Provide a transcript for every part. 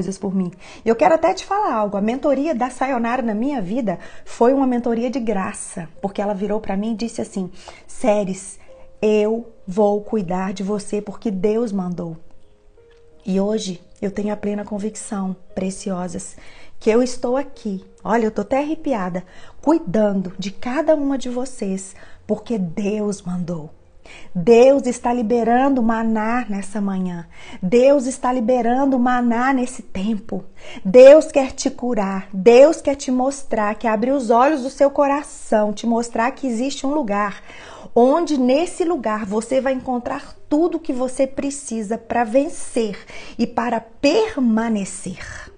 coisas por mim. E eu quero até te falar algo. A mentoria da Sayonara na minha vida foi uma mentoria de graça, porque ela virou para mim e disse assim: Séries, eu vou cuidar de você porque Deus mandou. E hoje eu tenho a plena convicção, preciosas, que eu estou aqui. Olha, eu tô até arrepiada, cuidando de cada uma de vocês, porque Deus mandou. Deus está liberando maná nessa manhã. Deus está liberando maná nesse tempo. Deus quer te curar. Deus quer te mostrar, quer abrir os olhos do seu coração, te mostrar que existe um lugar onde nesse lugar você vai encontrar tudo o que você precisa para vencer e para permanecer.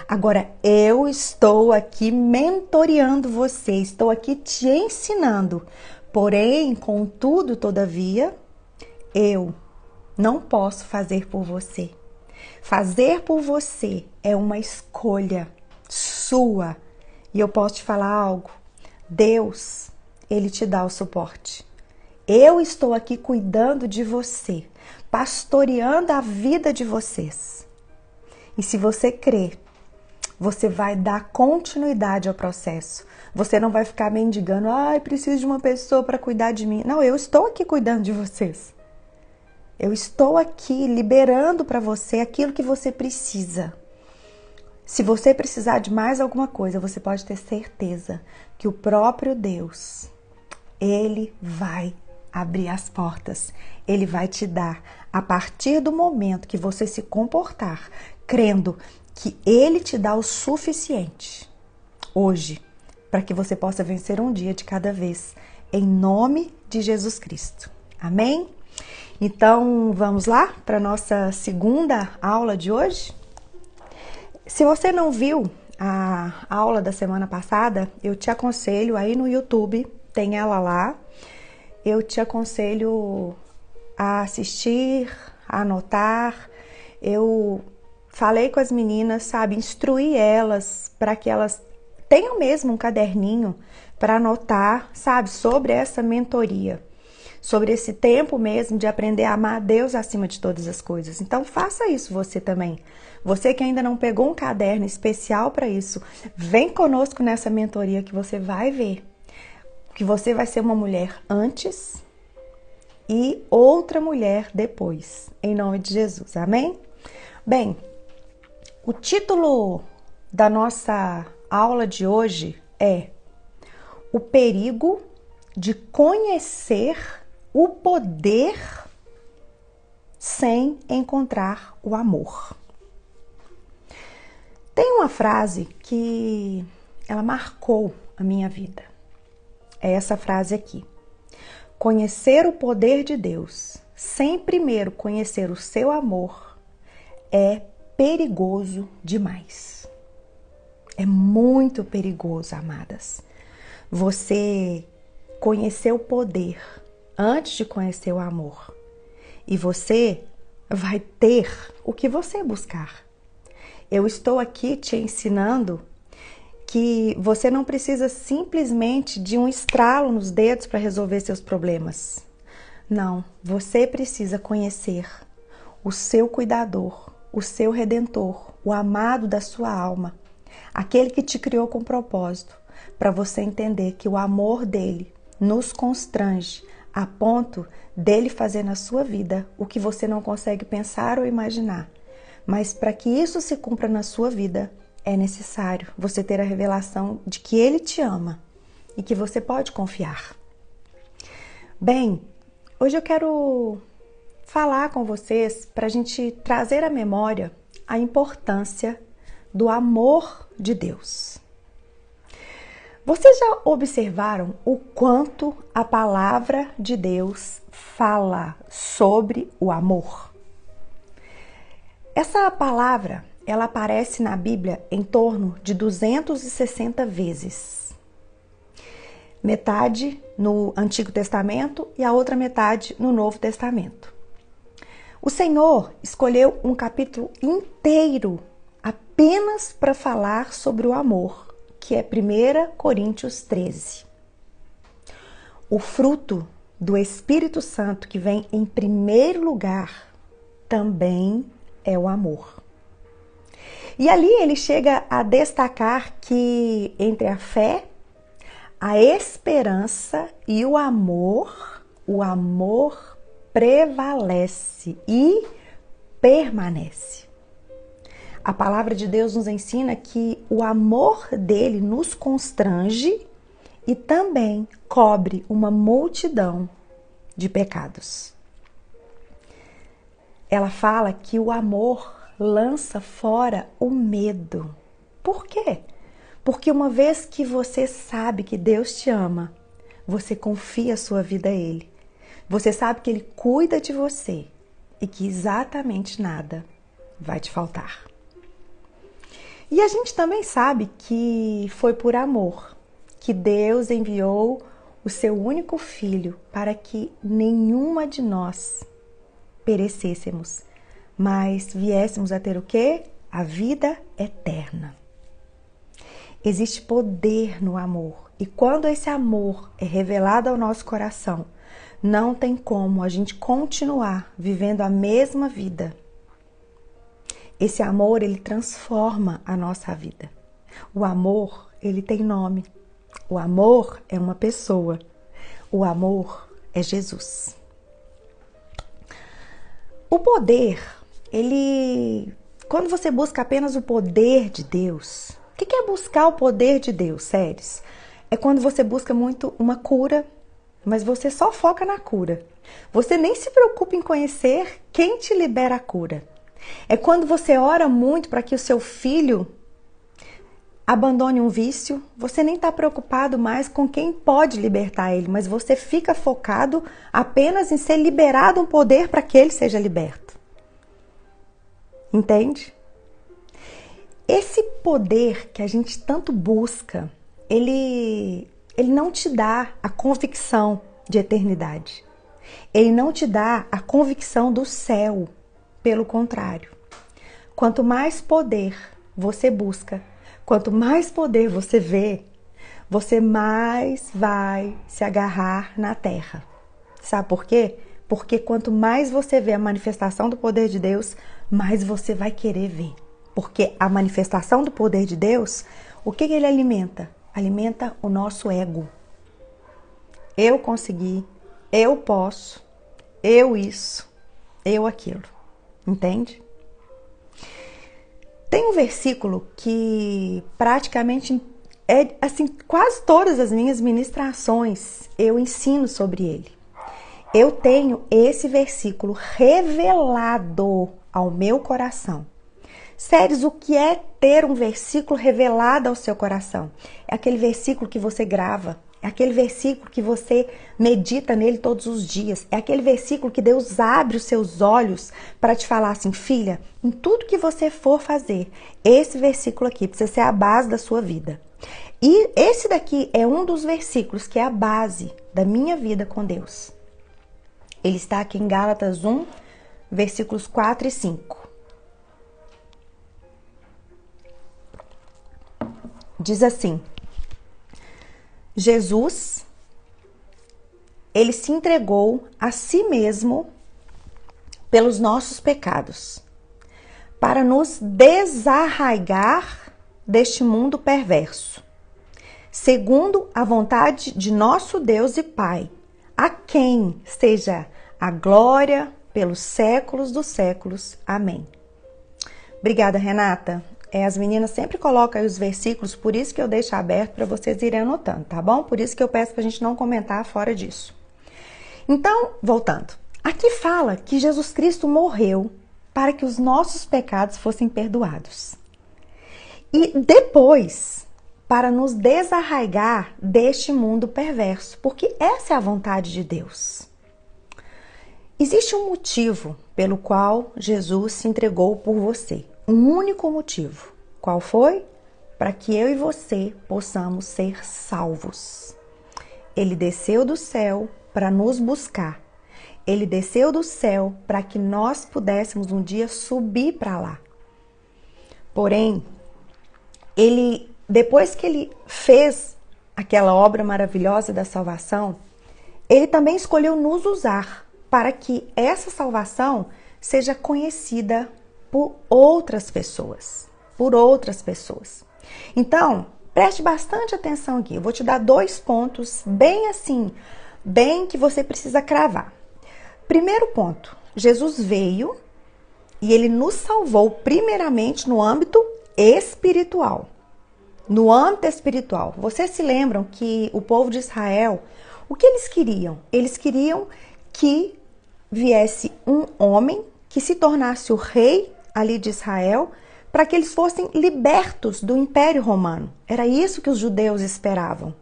Agora, eu estou aqui mentoreando você, estou aqui te ensinando. Porém, contudo, todavia, eu não posso fazer por você. Fazer por você é uma escolha sua. E eu posso te falar algo. Deus, Ele te dá o suporte. Eu estou aqui cuidando de você, pastoreando a vida de vocês. E se você crer, você vai dar continuidade ao processo. Você não vai ficar mendigando, preciso de uma pessoa para cuidar de mim. Não, eu estou aqui cuidando de vocês. Eu estou aqui liberando para você aquilo que você precisa. Se você precisar de mais alguma coisa, você pode ter certeza que o próprio Deus, Ele vai abrir as portas. Ele vai te dar, a partir do momento que você se comportar, crendo que Ele te dá o suficiente hoje, para que você possa vencer um dia de cada vez, em nome de Jesus Cristo. Amém? Então, vamos lá para a nossa segunda aula de hoje? Se você não viu a aula da semana passada, eu te aconselho aí no YouTube, tem ela lá. Eu te aconselho a assistir, a anotar. Eu falei com as meninas, sabe, instruí elas para que elas tenham mesmo um caderninho para anotar, sabe, sobre essa mentoria, sobre esse tempo mesmo de aprender a amar a Deus acima de todas as coisas. Então faça isso você também. Você que ainda não pegou um caderno especial para isso, vem conosco nessa mentoria que você vai ver que você vai ser uma mulher antes e outra mulher depois, em nome de Jesus, amém? Bem, o título da nossa aula de hoje é O perigo de conhecer o poder sem encontrar o amor. Tem uma frase que ela marcou a minha vida. É essa frase aqui. Conhecer o poder de Deus sem primeiro conhecer o seu amor é perigoso demais. É muito perigoso, amadas. Você conhecer o poder antes de conhecer o amor. E você vai ter o que você buscar. Eu estou aqui te ensinando que você não precisa simplesmente de um estralo nos dedos para resolver seus problemas. Não, você precisa conhecer o seu cuidador, o seu redentor, o amado da sua alma, aquele que te criou com propósito, para você entender que o amor dele nos constrange a ponto dele fazer na sua vida o que você não consegue pensar ou imaginar. Mas para que isso se cumpra na sua vida, é necessário você ter a revelação de que Ele te ama e que você pode confiar. Bem, hoje eu quero falar com vocês para a gente trazer à memória a importância do amor de Deus. Vocês já observaram o quanto a palavra de Deus fala sobre o amor? Essa palavra, ela aparece na Bíblia em torno de 260 vezes. Metade no Antigo Testamento e a outra metade no Novo Testamento. O Senhor escolheu um capítulo inteiro apenas para falar sobre o amor, que é 1 Coríntios 13. O fruto do Espírito Santo que vem em primeiro lugar também é o amor. E ali ele chega a destacar que entre a fé, a esperança e o amor prevalece e permanece. A palavra de Deus nos ensina que o amor dele nos constrange e também cobre uma multidão de pecados. Ela fala que o amor lança fora o medo. Por quê? Porque uma vez que você sabe que Deus te ama, você confia a sua vida a Ele. Você sabe que Ele cuida de você e que exatamente nada vai te faltar. E a gente também sabe que foi por amor que Deus enviou o seu único filho para que nenhuma de nós perecêssemos, mas viéssemos a ter o quê? A vida eterna. Existe poder no amor e quando esse amor é revelado ao nosso coração, não tem como a gente continuar vivendo a mesma vida. Esse amor, ele transforma a nossa vida. O amor, ele tem nome. O amor é uma pessoa. O amor é Jesus. O poder, quando você busca apenas o poder de Deus, o que é buscar o poder de Deus, Séries? É quando você busca muito uma cura, mas você só foca na cura. Você nem se preocupa em conhecer quem te libera a cura. É quando você ora muito para que o seu filho abandone um vício, você nem está preocupado mais com quem pode libertar ele, mas você fica focado apenas em ser liberado um poder para que ele seja liberto. Entende? Esse poder que a gente tanto busca, ele não te dá a convicção de eternidade. Ele não te dá a convicção do céu. Pelo contrário, quanto mais poder você busca, quanto mais poder você vê, você mais vai se agarrar na terra. Sabe por quê? Porque quanto mais você vê a manifestação do poder de Deus, mais você vai querer ver. Porque a manifestação do poder de Deus, o que ele alimenta? Alimenta o nosso ego. Eu consegui, eu posso, eu isso, eu aquilo. Entende? Tem um versículo que praticamente assim, quase todas as minhas ministrações eu ensino sobre ele. Eu tenho esse versículo revelado ao meu coração. Séries, o que é ter um versículo revelado ao seu coração? É aquele versículo que você grava. É aquele versículo que você medita nele todos os dias. É aquele versículo que Deus abre os seus olhos para te falar assim, filha, em tudo que você for fazer, esse versículo aqui precisa ser a base da sua vida. E esse daqui é um dos versículos que é a base da minha vida com Deus. Ele está aqui em Gálatas 1, versículos 4 e 5. Diz assim: Jesus, ele se entregou a si mesmo pelos nossos pecados, para nos desarraigar deste mundo perverso, segundo a vontade de nosso Deus e Pai, a quem seja a glória pelos séculos dos séculos. Amém. Obrigada, Renata. As meninas sempre colocam aí os versículos, por isso que eu deixo aberto para vocês irem anotando, tá bom? Por isso que eu peço para a gente não comentar fora disso. Então, voltando. Aqui fala que Jesus Cristo morreu para que os nossos pecados fossem perdoados. E depois, para nos desarraigar deste mundo perverso, porque essa é a vontade de Deus. Existe um motivo pelo qual Jesus se entregou por você. Um único motivo. Qual foi? Para que eu e você possamos ser salvos. Ele desceu do céu para nos buscar. Ele desceu do céu para que nós pudéssemos um dia subir para lá. Porém, depois que ele fez aquela obra maravilhosa da salvação, ele também escolheu nos usar para que essa salvação seja conhecida por outras pessoas. por outras pessoas. Então, preste bastante atenção aqui. Eu vou te dar 2 pontos bem assim, bem que você precisa cravar. Primeiro ponto, Jesus veio e ele nos salvou primeiramente no âmbito espiritual. No âmbito espiritual. Vocês se lembram que o povo de Israel, o que eles queriam? Eles queriam que viesse um homem que se tornasse o rei ali de Israel, para que eles fossem libertos do Império Romano. Era isso que os judeus esperavam.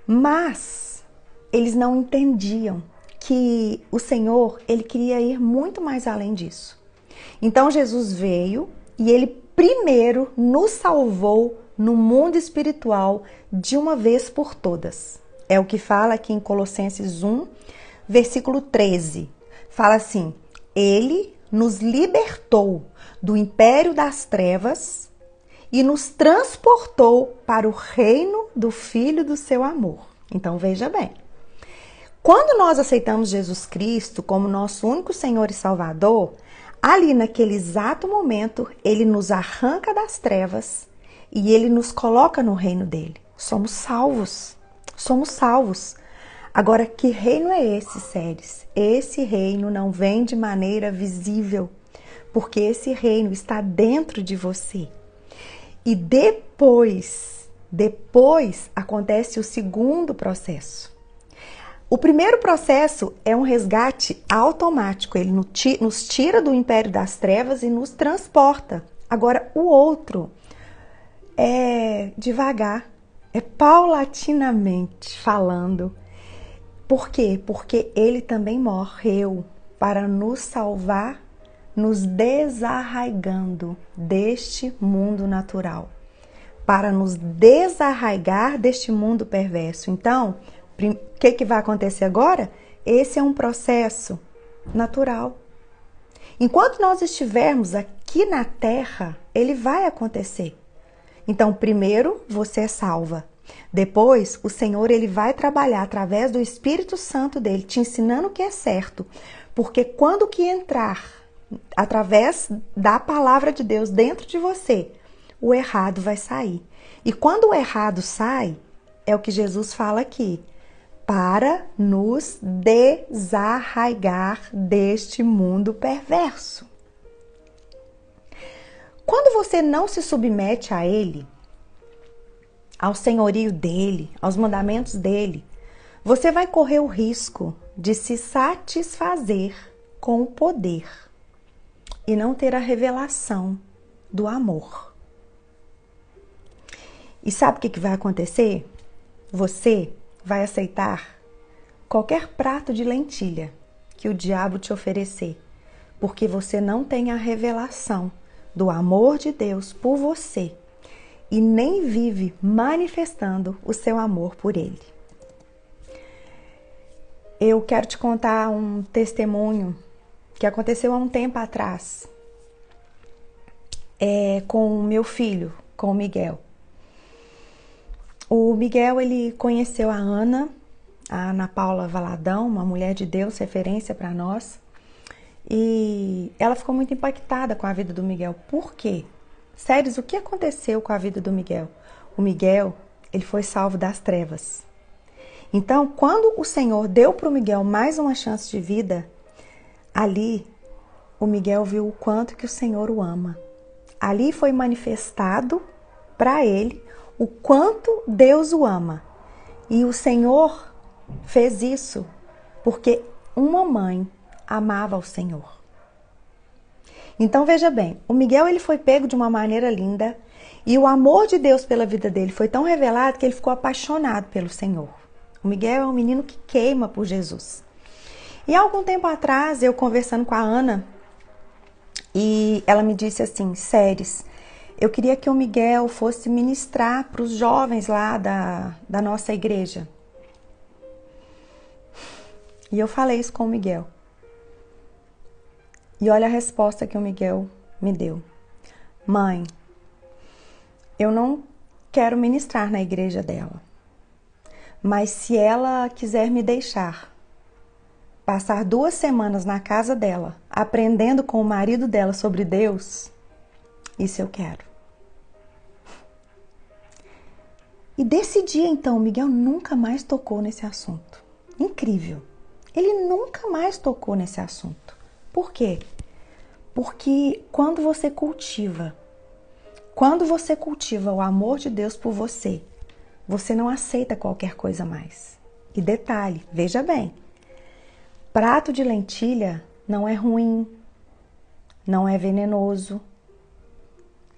Mas eles não entendiam que o Senhor, ele queria ir muito mais além disso. Então Jesus veio e ele primeiro nos salvou no mundo espiritual de uma vez por todas. É o que fala aqui em Colossenses 1, versículo 13. Fala assim: ele nos libertou do império das trevas e nos transportou para o reino do Filho do seu amor. Então veja bem, quando nós aceitamos Jesus Cristo como nosso único Senhor e Salvador, ali naquele exato momento, ele nos arranca das trevas e ele nos coloca no reino dele. Somos salvos, somos salvos. Agora, que reino é esse, Séries? Esse reino não vem de maneira visível, porque esse reino está dentro de você. E depois acontece o segundo processo. O primeiro processo é um resgate automático, ele nos tira do império das trevas e nos transporta. Agora, o outro é devagar, é paulatinamente falando. Por quê? Porque ele também morreu para nos salvar, nos desarraigando deste mundo natural, para nos desarraigar deste mundo perverso. Então, o que vai acontecer agora? Esse é um processo natural. Enquanto nós estivermos aqui na Terra, ele vai acontecer. Então, primeiro, você é salva. Depois, o Senhor ele vai trabalhar através do Espírito Santo dele, te ensinando o que é certo. Porque quando que entrar, através da palavra de Deus dentro de você, o errado vai sair. E quando o errado sai, é o que Jesus fala aqui, para nos desarraigar deste mundo perverso. Quando você não se submete a ele, ao senhorio dele, aos mandamentos dele, você vai correr o risco de se satisfazer com o poder e não ter a revelação do amor. E sabe o que vai acontecer? Você vai aceitar qualquer prato de lentilha que o diabo te oferecer, porque você não tem a revelação do amor de Deus por você e nem vive manifestando o seu amor por ele. Eu quero te contar um testemunho que aconteceu há um tempo atrás com o meu filho, com o Miguel. O Miguel, ele conheceu a Ana Paula Valadão, uma mulher de Deus, referência para nós. E ela ficou muito impactada com a vida do Miguel. Por quê? Séries, o que aconteceu com a vida do Miguel? O Miguel, ele foi salvo das trevas. Então, quando o Senhor deu para o Miguel mais uma chance de vida, ali o Miguel viu o quanto que o Senhor o ama. Ali foi manifestado para ele o quanto Deus o ama. E o Senhor fez isso porque uma mãe amava o Senhor. Então veja bem, o Miguel ele foi pego de uma maneira linda e o amor de Deus pela vida dele foi tão revelado que ele ficou apaixonado pelo Senhor. O Miguel é um menino que queima por Jesus. E há algum tempo atrás, eu conversando com a Ana, e ela me disse assim, Séries, eu queria que o Miguel fosse ministrar para os jovens lá da nossa igreja. E eu falei isso com o Miguel. E olha a resposta que o Miguel me deu. Mãe, eu não quero ministrar na igreja dela. Mas se ela quiser me deixar passar 2 semanas na casa dela, aprendendo com o marido dela sobre Deus, isso eu quero. E desse dia, então, Miguel nunca mais tocou nesse assunto. Incrível. Ele nunca mais tocou nesse assunto. Por quê? Porque quando você cultiva o amor de Deus por você, você não aceita qualquer coisa mais. E detalhe, veja bem, prato de lentilha não é ruim, não é venenoso,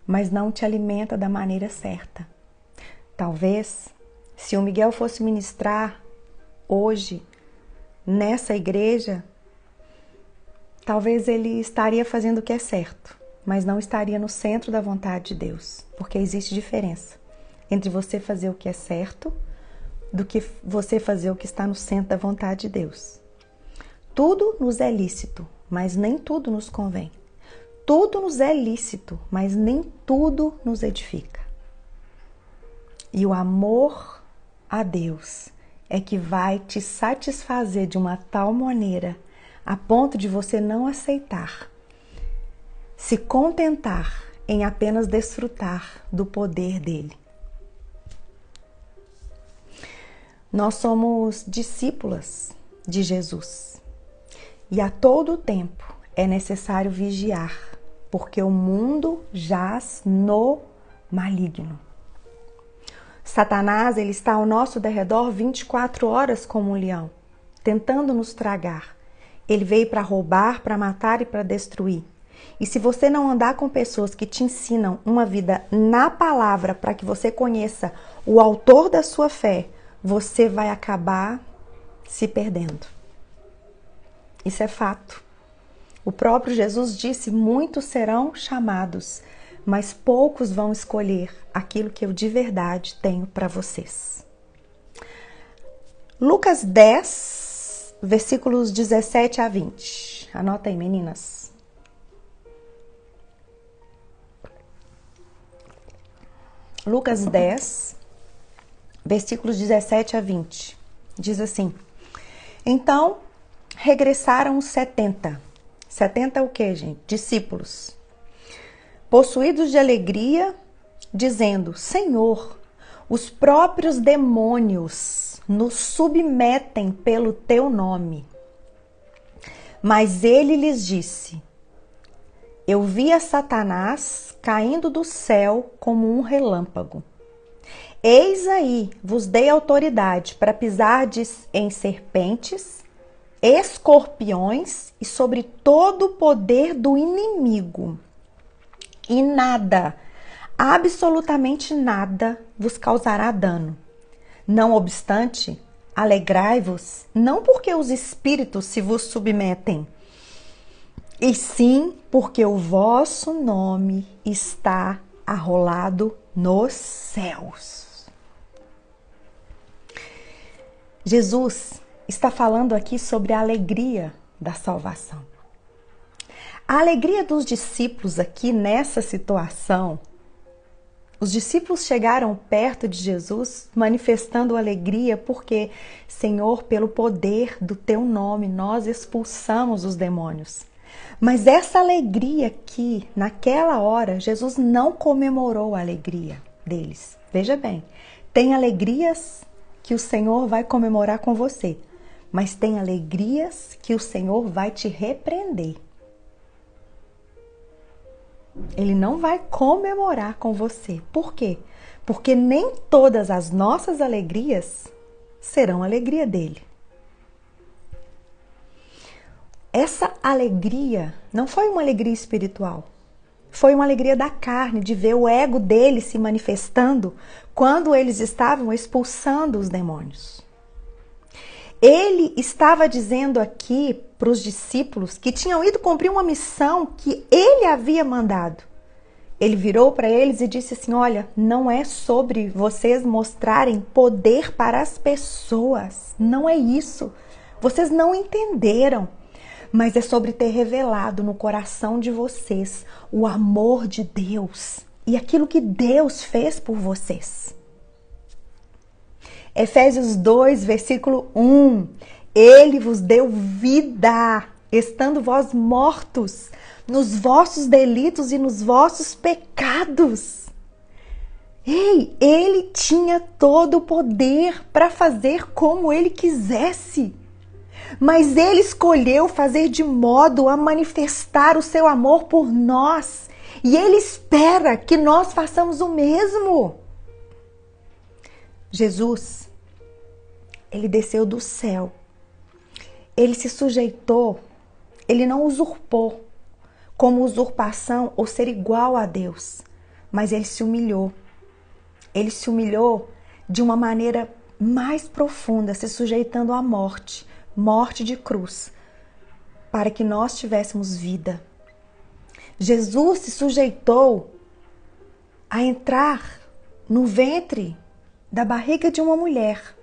mas não te alimenta da maneira certa. Talvez, se o Miguel fosse ministrar hoje nessa igreja, talvez ele estaria fazendo o que é certo, mas não estaria no centro da vontade de Deus, porque existe diferença entre você fazer o que é certo do que você fazer o que está no centro da vontade de Deus. Tudo nos é lícito, mas nem tudo nos convém. Tudo nos é lícito, mas nem tudo nos edifica. E o amor a Deus é que vai te satisfazer de uma tal maneira a ponto de você não aceitar, se contentar em apenas desfrutar do poder dele. Nós somos discípulas de Jesus e a todo tempo é necessário vigiar, porque o mundo jaz no maligno. Satanás, ele está ao nosso derredor 24 horas como um leão, tentando nos tragar. Ele veio para roubar, para matar e para destruir. E se você não andar com pessoas que te ensinam uma vida na palavra para que você conheça o autor da sua fé, você vai acabar se perdendo. Isso é fato. O próprio Jesus disse: muitos serão chamados, mas poucos vão escolher aquilo que eu de verdade tenho para vocês. Lucas 10, versículos 17 a 20. Anota aí, meninas. Lucas 10, versículos 17 a 20. Diz assim: então regressaram os 70. 70 o quê, gente? Discípulos. Possuídos de alegria, dizendo: Senhor, os próprios demônios nos submetem pelo teu nome. Mas ele lhes disse: eu vi a Satanás caindo do céu como um relâmpago. Eis aí, vos dei autoridade para pisardes em serpentes, escorpiões e sobre todo o poder do inimigo. E nada, absolutamente nada, vos causará dano. Não obstante, alegrai-vos, não porque os espíritos se vos submetem, e sim porque o vosso nome está arrolado nos céus. Jesus está falando aqui sobre a alegria da salvação. A alegria dos discípulos aqui nessa situação, os discípulos chegaram perto de Jesus manifestando alegria porque, Senhor, pelo poder do teu nome, nós expulsamos os demônios. Mas essa alegria aqui, naquela hora, Jesus não comemorou a alegria deles. Veja bem, tem alegrias que o Senhor vai comemorar com você, mas tem alegrias que o Senhor vai te repreender. Ele não vai comemorar com você. Por quê? Porque nem todas as nossas alegrias serão alegria dele. Essa alegria não foi uma alegria espiritual. Foi uma alegria da carne, de ver o ego dele se manifestando quando eles estavam expulsando os demônios. Ele estava dizendo aqui para os discípulos que tinham ido cumprir uma missão que ele havia mandado. Ele virou para eles e disse assim: olha, não é sobre vocês mostrarem poder para as pessoas. Não é isso. Vocês não entenderam. Mas é sobre ter revelado no coração de vocês o amor de Deus e aquilo que Deus fez por vocês. Efésios 2, versículo 1. Ele vos deu vida, estando vós mortos nos vossos delitos e nos vossos pecados. Ei, ele tinha todo o poder para fazer como ele quisesse. Mas ele escolheu fazer de modo a manifestar o seu amor por nós. E ele espera que nós façamos o mesmo. Jesus, ele desceu do céu. Ele se sujeitou, ele não usurpou como usurpação ou ser igual a Deus, mas ele se humilhou. Ele se humilhou de uma maneira mais profunda, se sujeitando à morte, morte de cruz, para que nós tivéssemos vida. Jesus se sujeitou a entrar no ventre da barriga de uma mulher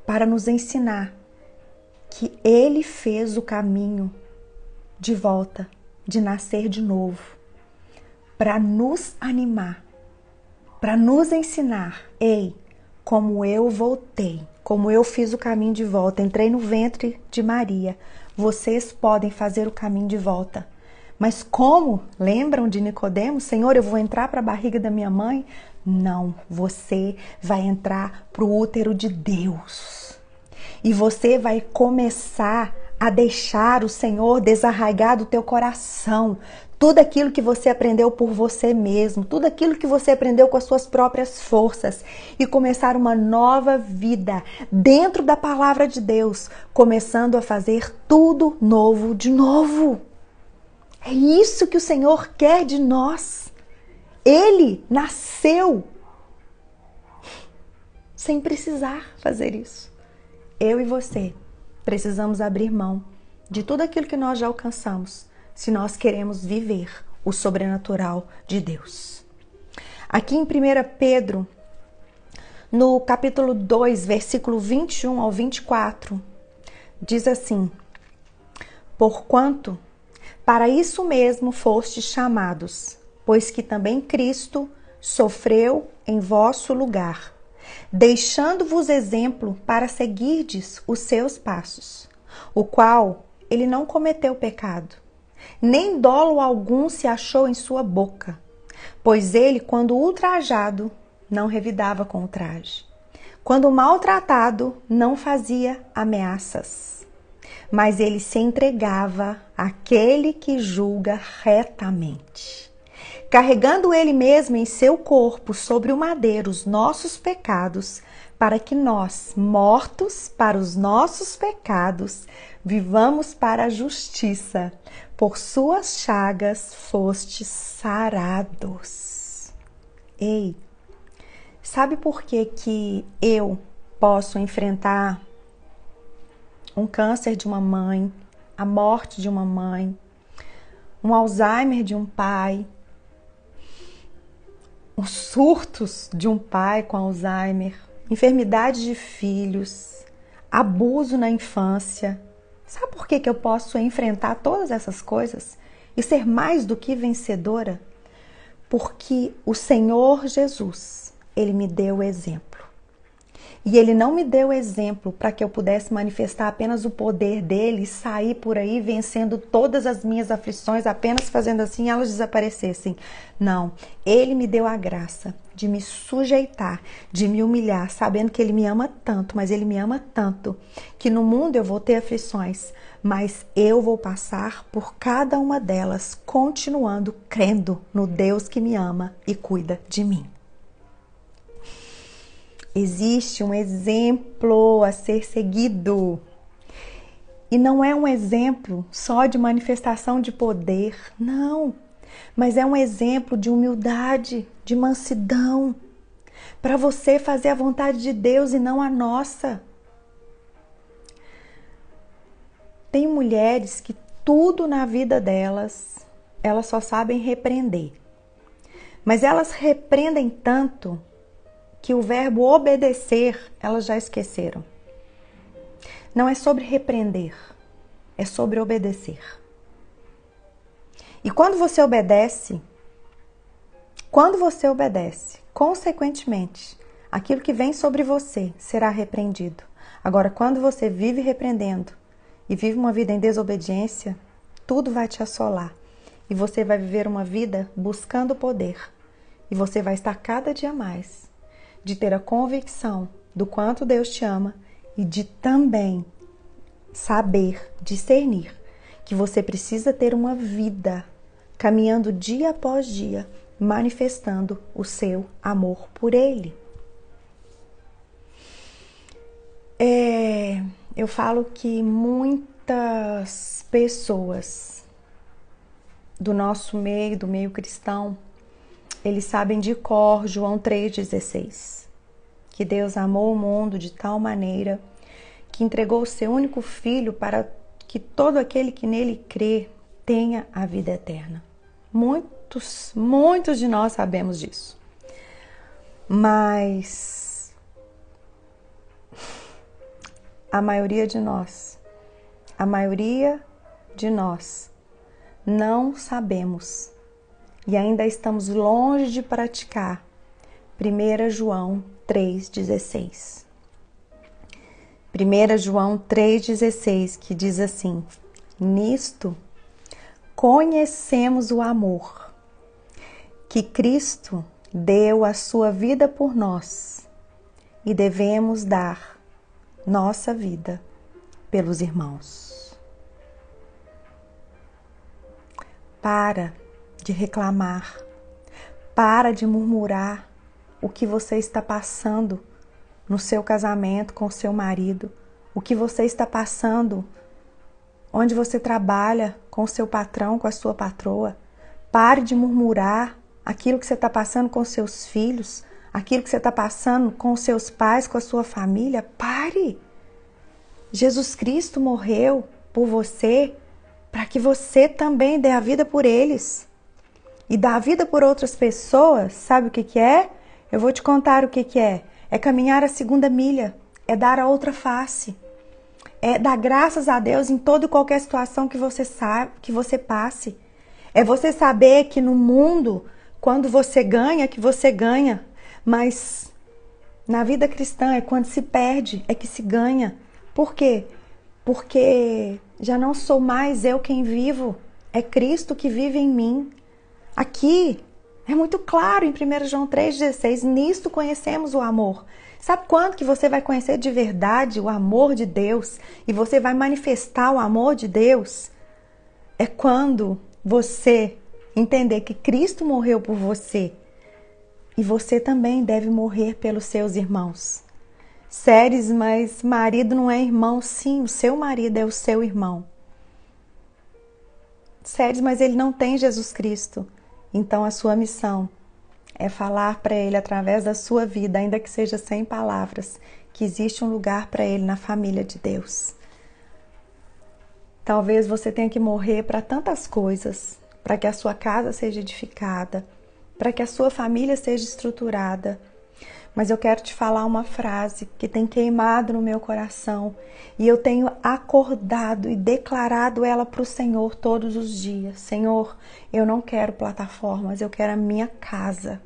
para nos ensinar que ele fez o caminho de volta, de nascer de novo, para nos animar, para nos ensinar, ei, como eu voltei, como eu fiz o caminho de volta, entrei no ventre de Maria, vocês podem fazer o caminho de volta. Mas como? Lembram de Nicodemo? Senhor, eu vou entrar para a barriga da minha mãe? Não, você vai entrar para o útero de Deus. E você vai começar a deixar o Senhor desarraigar do teu coração tudo aquilo que você aprendeu por você mesmo, tudo aquilo que você aprendeu com as suas próprias forças e começar uma nova vida dentro da palavra de Deus, começando a fazer tudo novo de novo. É isso que o Senhor quer de nós. Ele nasceu sem precisar fazer isso. Eu e você precisamos abrir mão de tudo aquilo que nós já alcançamos, se nós queremos viver o sobrenatural de Deus. Aqui em 1 Pedro, no capítulo 2, versículo 21 ao 24, diz assim: porquanto para isso mesmo fostes chamados, pois que também Cristo sofreu em vosso lugar, deixando-vos exemplo para seguirdes os seus passos, o qual ele não cometeu pecado, nem dolo algum se achou em sua boca, pois ele, quando ultrajado, não revidava com ultraje, quando maltratado, não fazia ameaças, mas ele se entregava àquele que julga retamente, carregando ele mesmo em seu corpo sobre o madeiro os nossos pecados, para que nós, mortos para os nossos pecados, vivamos para a justiça. Por suas chagas fostes sarados. Ei, sabe por que eu posso enfrentar um câncer de uma mãe, a morte de uma mãe, um Alzheimer de um pai, os surtos de um pai com Alzheimer, enfermidade de filhos, abuso na infância? Sabe por que eu posso enfrentar todas essas coisas e ser mais do que vencedora? Porque o Senhor Jesus, Ele me deu o exemplo. E Ele não me deu exemplo para que eu pudesse manifestar apenas o poder dEle e sair por aí vencendo todas as minhas aflições, apenas fazendo assim elas desaparecessem. Não, Ele me deu a graça de me sujeitar, de me humilhar, sabendo que Ele me ama tanto, mas Ele me ama tanto, que no mundo eu vou ter aflições, mas eu vou passar por cada uma delas, continuando crendo no Deus que me ama e cuida de mim. Existe um exemplo a ser seguido. E não é um exemplo só de manifestação de poder, não. Mas é um exemplo de humildade, de mansidão, para você fazer a vontade de Deus e não a nossa. Tem mulheres que tudo na vida delas, elas só sabem repreender. Mas elas repreendem tanto que o verbo obedecer, elas já esqueceram. Não é sobre repreender, é sobre obedecer. E quando você obedece, consequentemente, aquilo que vem sobre você será repreendido. Agora, quando você vive repreendendo e vive uma vida em desobediência, tudo vai te assolar. E você vai viver uma vida buscando poder e você vai estar cada dia mais de ter a convicção do quanto Deus te ama e de também saber, discernir que você precisa ter uma vida caminhando dia após dia, manifestando o seu amor por Ele. Eu falo que muitas pessoas do nosso meio, do meio cristão, eles sabem de cor João 3,16, que Deus amou o mundo de tal maneira que entregou o seu único filho para que todo aquele que nele crê tenha a vida eterna. Muitos de nós sabemos disso. Mas a maioria de nós não sabemos e ainda estamos longe de praticar 1 João 3,16. 1 João 3,16, que diz assim: nisto conhecemos o amor, que Cristo deu a sua vida por nós e devemos dar nossa vida pelos irmãos. Para de reclamar, para de murmurar o que você está passando no seu casamento com o seu marido, o que você está passando onde você trabalha com o seu patrão, com a sua patroa. Pare de murmurar aquilo que você está passando com seus filhos, aquilo que você está passando com os seus pais, com a sua família. Pare! Jesus Cristo morreu por você para que você também dê a vida por eles. E dar a vida por outras pessoas, sabe o que é? Eu vou te contar o que é. É caminhar a segunda milha, é dar a outra face, é dar graças a Deus em toda e qualquer situação que você sabe, que você passe. É você saber que no mundo, quando você ganha, que você ganha, mas na vida cristã é quando se perde, é que se ganha. Por quê? Porque já não sou mais eu quem vivo, é Cristo que vive em mim. Aqui é muito claro em 1 João 3,16, nisto conhecemos o amor. Sabe quando que você vai conhecer de verdade o amor de Deus e você vai manifestar o amor de Deus? É quando você entender que Cristo morreu por você e você também deve morrer pelos seus irmãos. Séries, mas marido não é irmão? Sim, o seu marido é o seu irmão. Séries, mas ele não tem Jesus Cristo. Então a sua missão é falar para ele através da sua vida, ainda que seja sem palavras, que existe um lugar para ele na família de Deus. Talvez você tenha que morrer para tantas coisas, para que a sua casa seja edificada, para que a sua família seja estruturada. Mas eu quero te falar uma frase que tem queimado no meu coração e eu tenho acordado e declarado ela para o Senhor todos os dias. Senhor, eu não quero plataformas, eu quero a minha casa.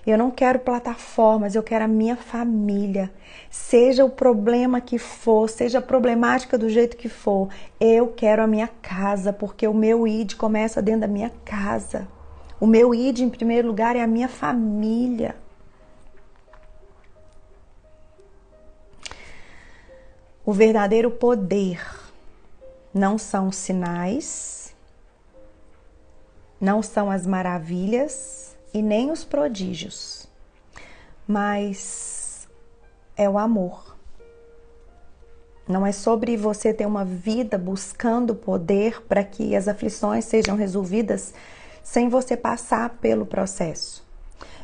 Eu não quero plataformas, eu quero a minha família. Seja o problema que for, seja a problemática do jeito que for, eu quero a minha casa, porque o meu ID começa dentro da minha casa. O meu ID, em primeiro lugar, é a minha família. O verdadeiro poder não são os sinais, não são as maravilhas e nem os prodígios, mas é o amor. Não é sobre você ter uma vida buscando poder para que as aflições sejam resolvidas sem você passar pelo processo,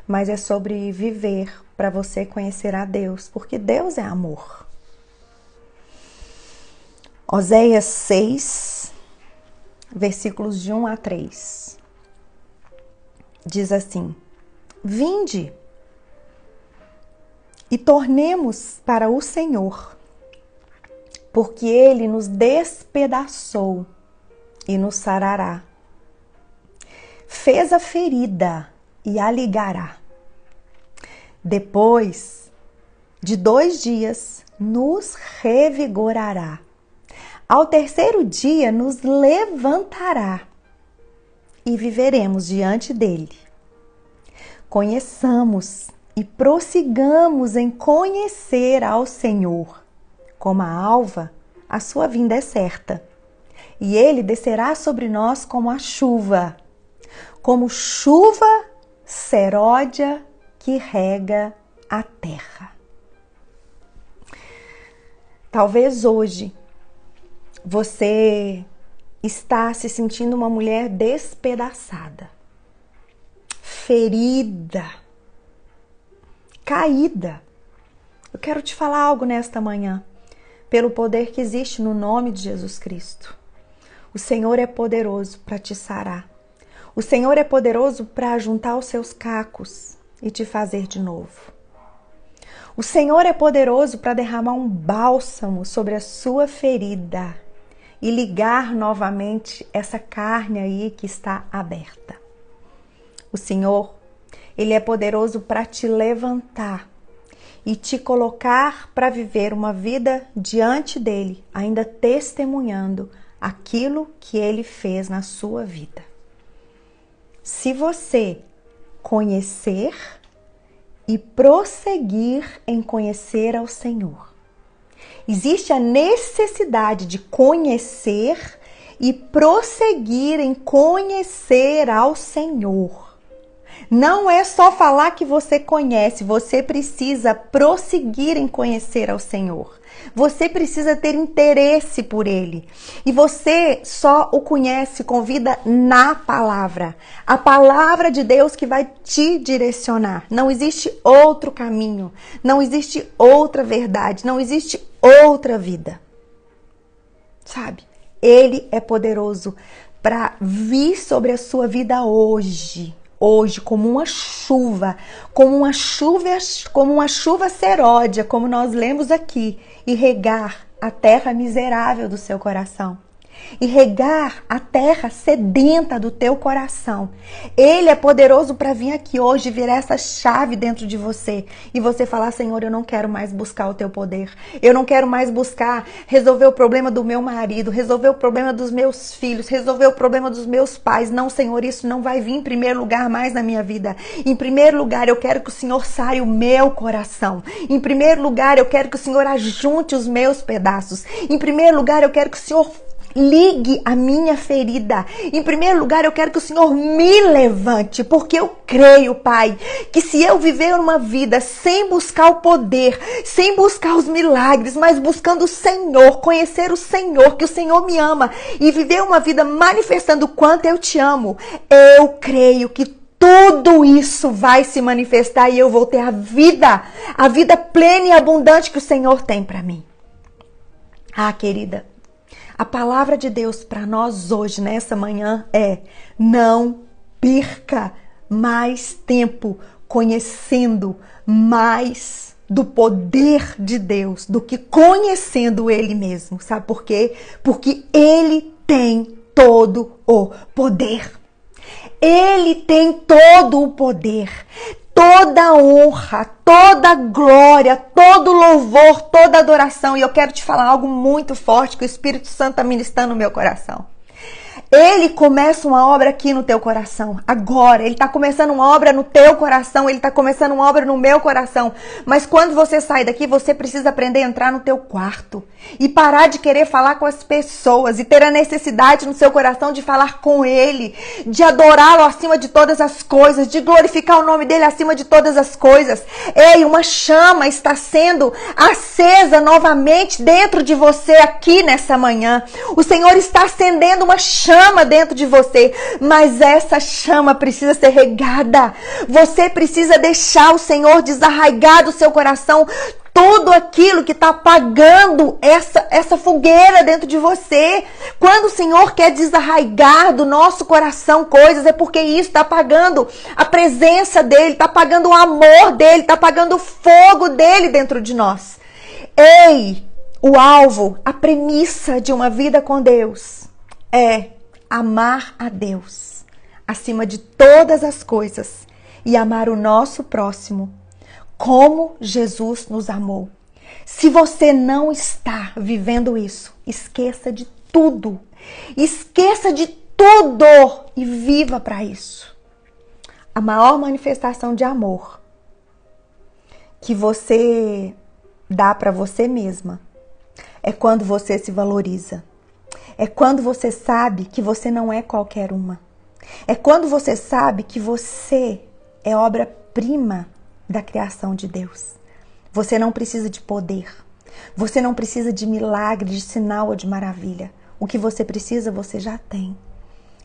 mas é sobre viver para você conhecer a Deus, porque Deus é amor. Oséias 6, versículos de 1 a 3, diz assim: vinde e tornemos para o Senhor, porque Ele nos despedaçou e nos sarará, fez a ferida e a ligará. Depois de 2 dias nos revigorará. Ao terceiro dia nos levantará e viveremos diante dele. Conheçamos e prossigamos em conhecer ao Senhor. Como a alva, a sua vinda é certa, e ele descerá sobre nós como chuva seródia que rega a terra. Talvez hoje você está se sentindo uma mulher despedaçada, ferida, caída. Eu quero te falar algo nesta manhã, pelo poder que existe no nome de Jesus Cristo. O Senhor é poderoso para te sarar. O Senhor é poderoso para juntar os seus cacos e te fazer de novo. O Senhor é poderoso para derramar um bálsamo sobre a sua ferida e ligar novamente essa carne aí que está aberta. O Senhor, Ele é poderoso para te levantar e te colocar para viver uma vida diante dEle, ainda testemunhando aquilo que Ele fez na sua vida. Se você conhecer e prosseguir em conhecer ao Senhor, existe a necessidade de conhecer e prosseguir em conhecer ao Senhor. Não é só falar que você conhece, você precisa prosseguir em conhecer ao Senhor. Você precisa ter interesse por Ele. E você só o conhece com vida na palavra. A palavra de Deus que vai te direcionar. Não existe outro caminho. Não existe outra verdade. Não existe outra vida. Sabe? Ele é poderoso para vir sobre a sua vida hoje. Hoje, como uma chuva seródia, como nós lemos aqui, e regar a terra miserável do seu coração. E regar a terra sedenta do teu coração. Ele é poderoso para vir aqui hoje, virar essa chave dentro de você. E você falar, Senhor, eu não quero mais buscar o teu poder. Eu não quero mais buscar resolver o problema do meu marido, resolver o problema dos meus filhos, resolver o problema dos meus pais. Não, Senhor, isso não vai vir em primeiro lugar mais na minha vida. Em primeiro lugar, eu quero que o Senhor saia o meu coração. Em primeiro lugar, eu quero que o Senhor ajunte os meus pedaços. Em primeiro lugar, eu quero que o Senhor ligue a minha ferida. Em primeiro lugar, eu quero que o Senhor me levante, porque eu creio, Pai, que se eu viver uma vida sem buscar o poder, sem buscar os milagres, mas buscando o Senhor, conhecer o Senhor, que o Senhor me ama, e viver uma vida manifestando o quanto eu te amo, eu creio que tudo isso vai se manifestar e eu vou ter a vida plena e abundante que o Senhor tem para mim. Ah, querida, a palavra de Deus para nós hoje, nessa manhã, é: não perca mais tempo conhecendo mais do poder de Deus do que conhecendo Ele mesmo. Sabe por quê? Porque Ele tem todo o poder. Ele tem todo o poder. Toda a honra, toda a glória, todo o louvor, toda a adoração. E eu quero te falar algo muito forte que o Espírito Santo está ministrando no meu coração. Ele começa uma obra aqui no teu coração, agora. Ele está começando uma obra no teu coração, ele está começando uma obra no meu coração. Mas quando você sai daqui, você precisa aprender a entrar no teu quarto e parar de querer falar com as pessoas e ter a necessidade no seu coração de falar com Ele, de adorá-lo acima de todas as coisas, de glorificar o nome dEle acima de todas as coisas. Ei, uma chama está sendo acesa novamente dentro de você aqui nessa manhã. O Senhor está acendendo uma chama dentro de você, mas essa chama precisa ser regada. Você precisa deixar o Senhor desarraigar do seu coração tudo aquilo que está apagando essa fogueira dentro de você. Quando o Senhor quer desarraigar do nosso coração coisas, é porque isso está apagando a presença dEle, está apagando o amor dEle, está apagando o fogo dEle dentro de nós. Ei, o alvo, a premissa de uma vida com Deus é amar a Deus acima de todas as coisas e amar o nosso próximo como Jesus nos amou. Se você não está vivendo isso, esqueça de tudo. Esqueça de tudo e viva para isso. A maior manifestação de amor que você dá para você mesma é quando você se valoriza. É quando você sabe que você não é qualquer uma. É quando você sabe que você é obra-prima da criação de Deus. Você não precisa de poder. Você não precisa de milagre, de sinal ou de maravilha. O que você precisa, você já tem.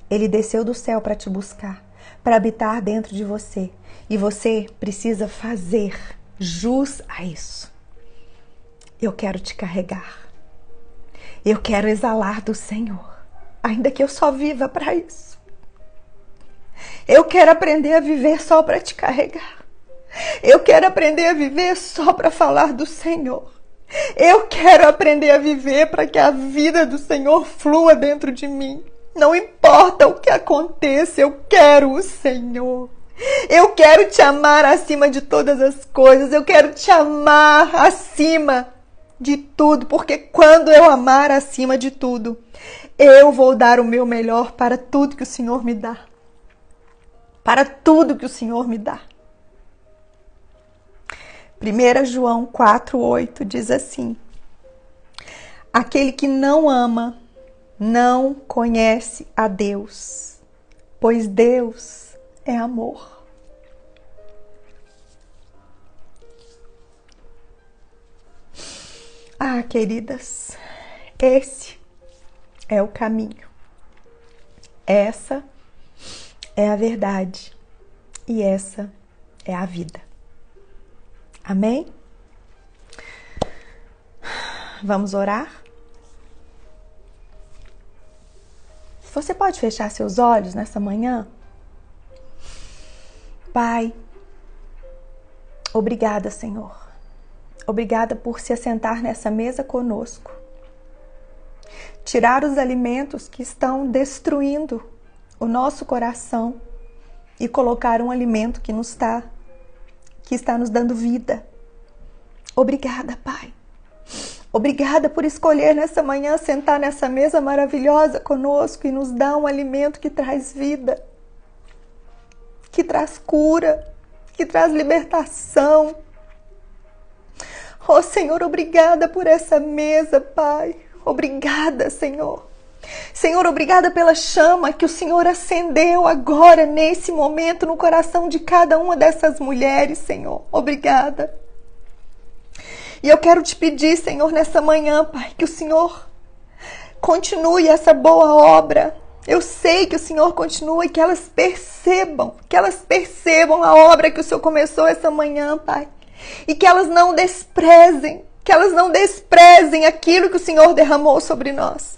Ele desceu do céu para te buscar, para habitar dentro de você. E você precisa fazer jus a isso. Eu quero te carregar. Eu quero exalar do Senhor, ainda que eu só viva para isso. Eu quero aprender a viver só para te carregar. Eu quero aprender a viver só para falar do Senhor. Eu quero aprender a viver para que a vida do Senhor flua dentro de mim. Não importa o que aconteça, eu quero o Senhor. Eu quero te amar acima de todas as coisas. Eu quero te amar acima de tudo, porque quando eu amar acima de tudo, eu vou dar o meu melhor para tudo que o Senhor me dá. Para tudo que o Senhor me dá. 1 João 4,8 diz assim: aquele que não ama não conhece a Deus, pois Deus é amor. Ah, queridas, esse é o caminho. Essa é a verdade. E essa é a vida. Amém? Vamos orar? Você pode fechar seus olhos nessa manhã? Pai, obrigada, Senhor. Obrigada por se assentar nessa mesa conosco. Tirar os alimentos que estão destruindo o nosso coração e colocar um alimento que está nos dando vida. Obrigada, Pai. Obrigada por escolher nessa manhã sentar nessa mesa maravilhosa conosco e nos dar um alimento que traz vida, que traz cura, que traz libertação. Oh, Senhor, obrigada por essa mesa, Pai. Obrigada, Senhor. Senhor, obrigada pela chama que o Senhor acendeu agora, nesse momento, no coração de cada uma dessas mulheres, Senhor. Obrigada. E eu quero te pedir, Senhor, nessa manhã, Pai, que o Senhor continue essa boa obra. Eu sei que o Senhor continua e que elas percebam a obra que o Senhor começou essa manhã, Pai. E que elas não desprezem aquilo que o Senhor derramou sobre nós.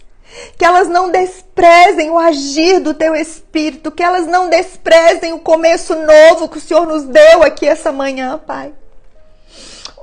Que elas não desprezem o agir do Teu Espírito, que elas não desprezem o começo novo que o Senhor nos deu aqui essa manhã, Pai.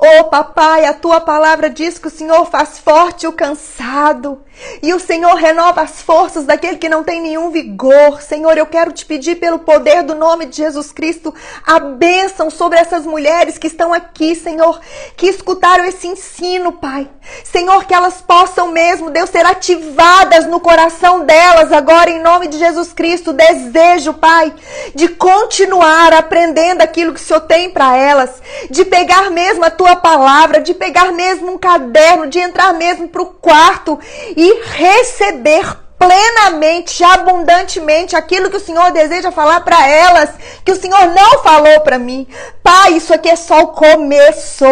Oh, papai, a tua palavra diz que o Senhor faz forte o cansado e o Senhor renova as forças daquele que não tem nenhum vigor. Senhor, eu quero te pedir pelo poder do nome de Jesus Cristo a bênção sobre essas mulheres que estão aqui, Senhor, que escutaram esse ensino, Pai. Senhor, que elas possam mesmo, Deus, ser ativadas no coração delas agora em nome de Jesus Cristo. Desejo, Pai, de continuar aprendendo aquilo que o Senhor tem para elas, de pegar mesmo a tua palavra, de pegar mesmo um caderno, de entrar mesmo para o quarto e receber plenamente, abundantemente aquilo que o Senhor deseja falar para elas, que o Senhor não falou para mim. Pai, isso aqui é só o começo.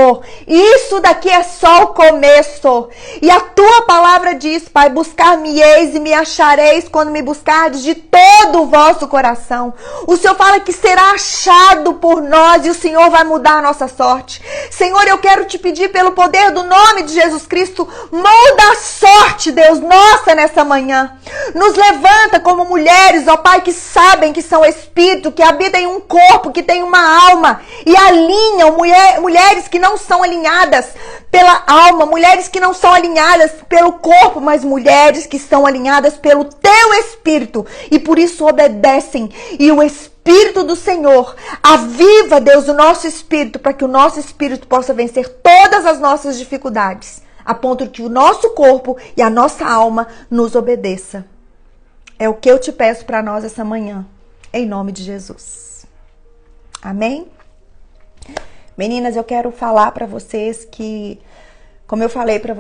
Isso daqui é só o começo. E a tua palavra diz, Pai, buscar-me-eis e me achareis quando me buscardes de todo o vosso coração. O Senhor fala que será achado por nós e o Senhor vai mudar a nossa sorte. Senhor, eu quero te pedir pelo poder do nome de Jesus Cristo, muda a sorte, Deus, nossa, nessa manhã. Nos levanta como mulheres, ó Pai, que sabem que são espírito, que habitam em um corpo, que tem uma alma, e alinham mulheres que não são alinhadas pela alma, mulheres que não são alinhadas pelo corpo, mas mulheres que são alinhadas pelo teu espírito, e por isso obedecem, e o Espírito do Senhor aviva, Deus, o nosso espírito, para que o nosso espírito possa vencer todas as nossas dificuldades, a ponto de que o nosso corpo e a nossa alma nos obedeça. É o que eu te peço para nós essa manhã, em nome de Jesus. Amém? Meninas, eu quero falar para vocês que, como eu falei para